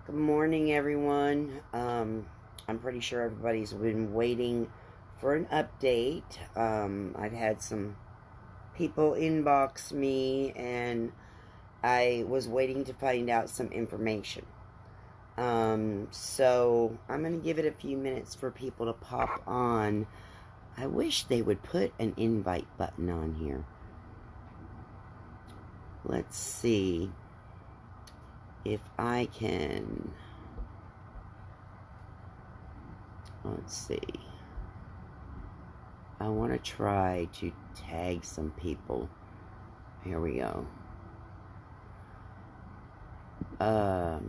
Good morning, everyone. I'm pretty sure everybody's been waiting for an update. I've had some people inbox me, and I was waiting to find out some information. So I'm going to give it a few minutes for people to pop on. I wish they would put an invite button on here. Let's see if I can. Let's see. I want to try to tag some people. Here we go. I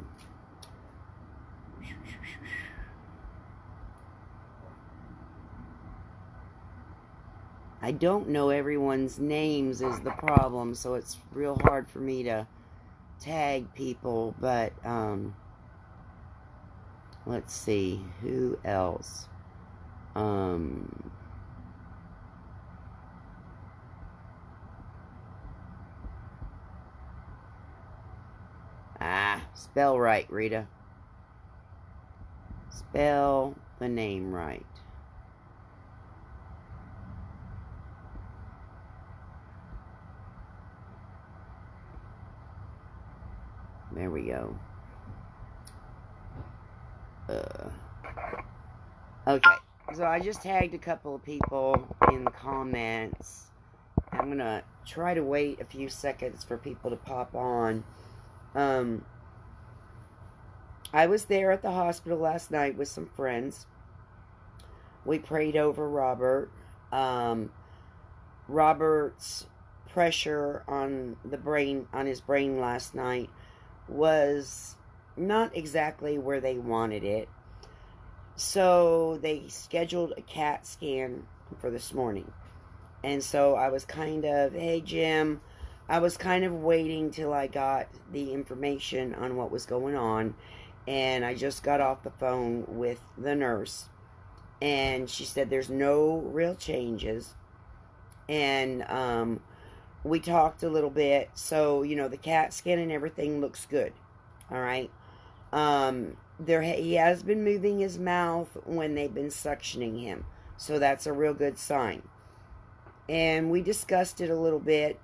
don't know everyone's names is the problem, so it's real hard for me to tag people, but let's see who else. Spell right, Rita. Spell the name right. There we go. Okay, so I just tagged a couple of people in the comments. I'm gonna try to wait a few seconds for people to pop on. I was there at the hospital last night with some friends. We prayed over Robert. Robert's pressure on his brain last night was not exactly where they wanted it. So they scheduled a CAT scan for this morning. And so I was kind of, hey Jim, I was kind of waiting till I got the information on what was going on. And I just got off the phone with the nurse. And she said there's no real changes. And we talked a little bit. So, the CAT scan and everything looks good. All right. He has been moving his mouth when they've been suctioning him. So that's a real good sign. And we discussed it a little bit.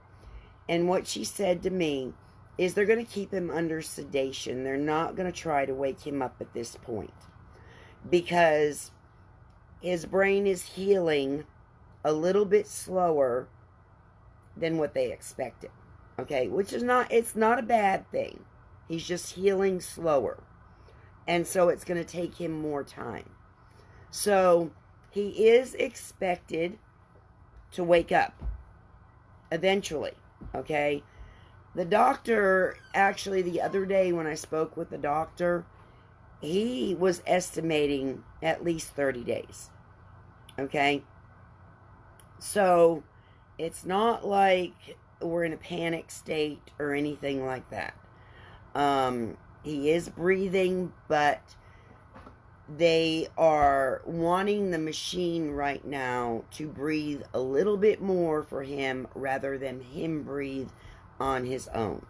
And what she said to me is they're going to keep him under sedation. They're not going to try to wake him up at this point. Because his brain is healing a little bit slower than what they expected. Okay, it's not a bad thing. He's just healing slower. And so it's going to take him more time. So he is expected to wake up eventually. Okay. The doctor, actually the other day when I spoke with the doctor, he was estimating at least 30 days. Okay. So it's not like we're in a panic state or anything like that. He is breathing, but they are wanting the machine right now to breathe a little bit more for him rather than him breathe on his own.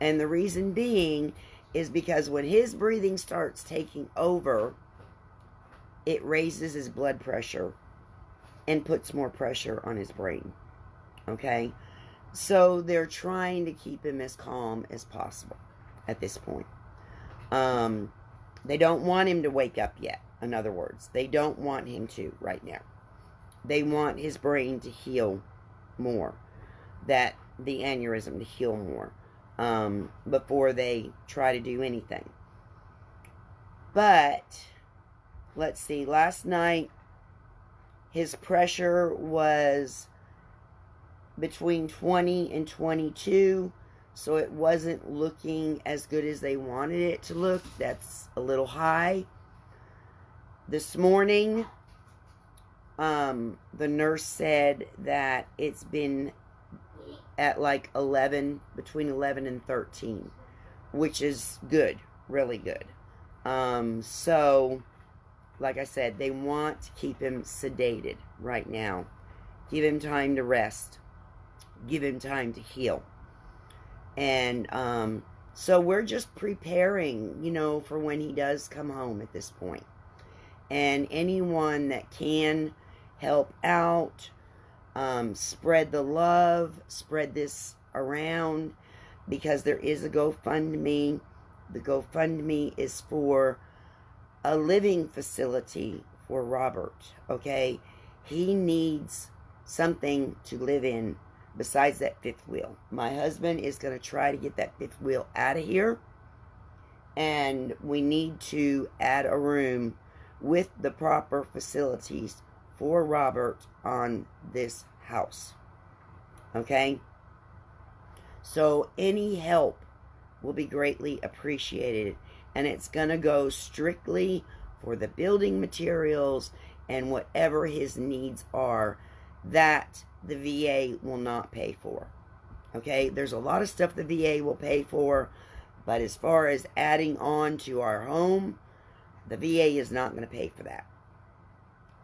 And the reason being is because when his breathing starts taking over, it raises his blood pressure and puts more pressure on his brain. Okay? So they're trying to keep him as calm as possible at this point. They don't want him to wake up yet. In other words, they don't want him to right now. They want his brain to heal more. That the aneurysm to heal more. Before they try to do anything. But, let's see, last night, his pressure was between 20 and 22. So it wasn't looking as good as they wanted it to look. That's a little high. This morning, the nurse said that it's been at like 11, between 11 and 13, which is good, really good. So, like I said, they want to keep him sedated right now. Give him time to rest. Give him time to heal. And So we're just preparing, for when he does come home at this point. And anyone that can help out, spread the love, spread this around, because there is a GoFundMe. The GoFundMe is for a living facility for Robert, okay? He needs something to live in besides that fifth wheel. My husband is going to try to get that fifth wheel out of here, and we need to add a room with the proper facilities for Robert on this house, okay? So any help will be greatly appreciated, and it's going to go strictly for the building materials and whatever his needs are that the VA will not pay for. Okay, there's a lot of stuff the VA will pay for, but as far as adding on to our home, the VA is not going to pay for that.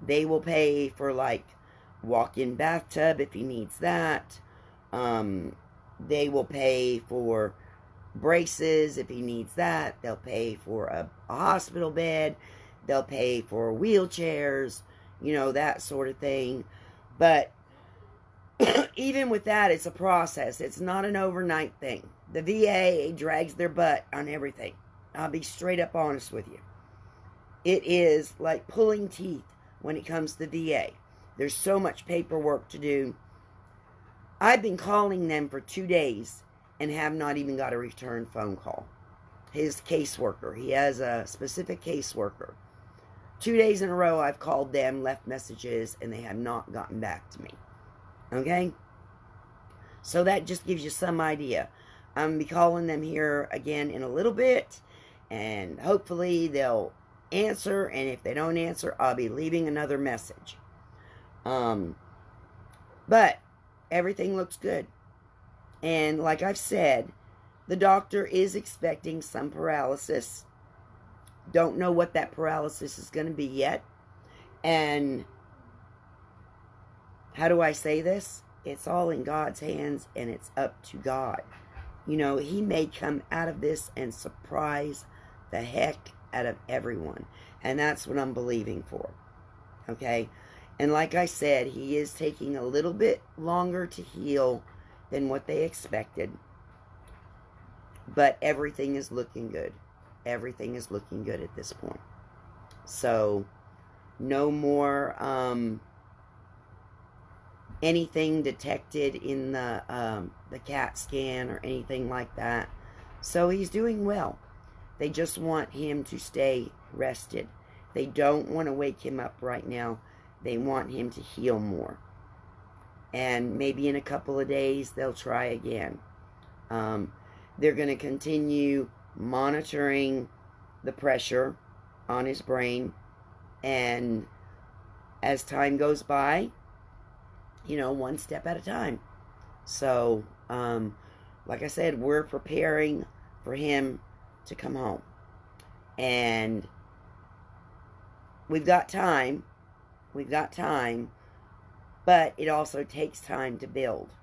They will pay for like walk-in bathtub if he needs that. They will pay for braces if he needs that. They'll pay for a hospital bed. They'll pay for wheelchairs, that sort of thing. But even with that, it's a process. It's not an overnight thing. The VA drags their butt on everything. I'll be straight up honest with you. It is like pulling teeth when it comes to the VA. There's so much paperwork to do. I've been calling them for 2 days and have not even got a return phone call. His caseworker, he has a specific caseworker. 2 days in a row I've called them, left messages, and they have not gotten back to me. Okay? So that just gives you some idea. I'm going to be calling them here again in a little bit, and hopefully they'll answer, and if they don't answer, I'll be leaving another message. But everything looks good. And like I've said, the doctor is expecting some paralysis. Don't know what that paralysis is going to be yet. And how do I say this? It's all in God's hands, and it's up to God. He may come out of this and surprise the heck out of everyone. And that's what I'm believing for. Okay? And like I said, he is taking a little bit longer to heal than what they expected. But everything is looking good. Everything is looking good at this point. So, no more anything detected in the CAT scan or anything like that. So he's doing well. They just want him to stay rested. They don't want to wake him up right now. They want him to heal more. And maybe in a couple of days, they'll try again. They're going to continue monitoring the pressure on his brain. And as time goes by, one step at a time. So, like I said, we're preparing for him to come home. And we've got time. We've got time. But it also takes time to build.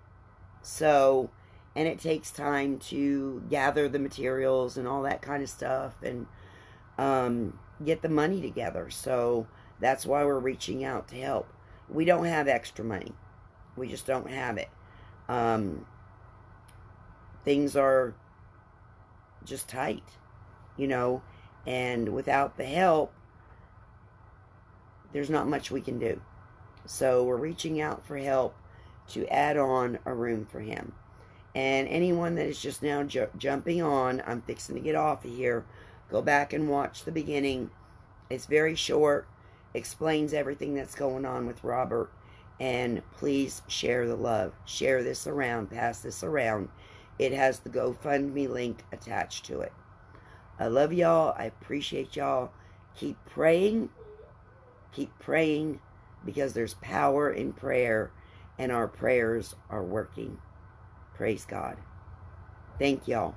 So, and it takes time to gather the materials and all that kind of stuff. And get the money together. So, that's why we're reaching out to help. We don't have extra money. We just don't have it. Things are just tight, and without the help, there's not much we can do. So we're reaching out for help to add on a room for him. And anyone that is just now jumping on, I'm fixing to get off of here. Go back and watch the beginning. It's very short. Explains everything that's going on with Robert. And please share the love. Share this around. Pass this around. It has the GoFundMe link attached to it. I love y'all. I appreciate y'all. Keep praying. Keep praying, because there's power in prayer, and our prayers are working. Praise God. Thank y'all.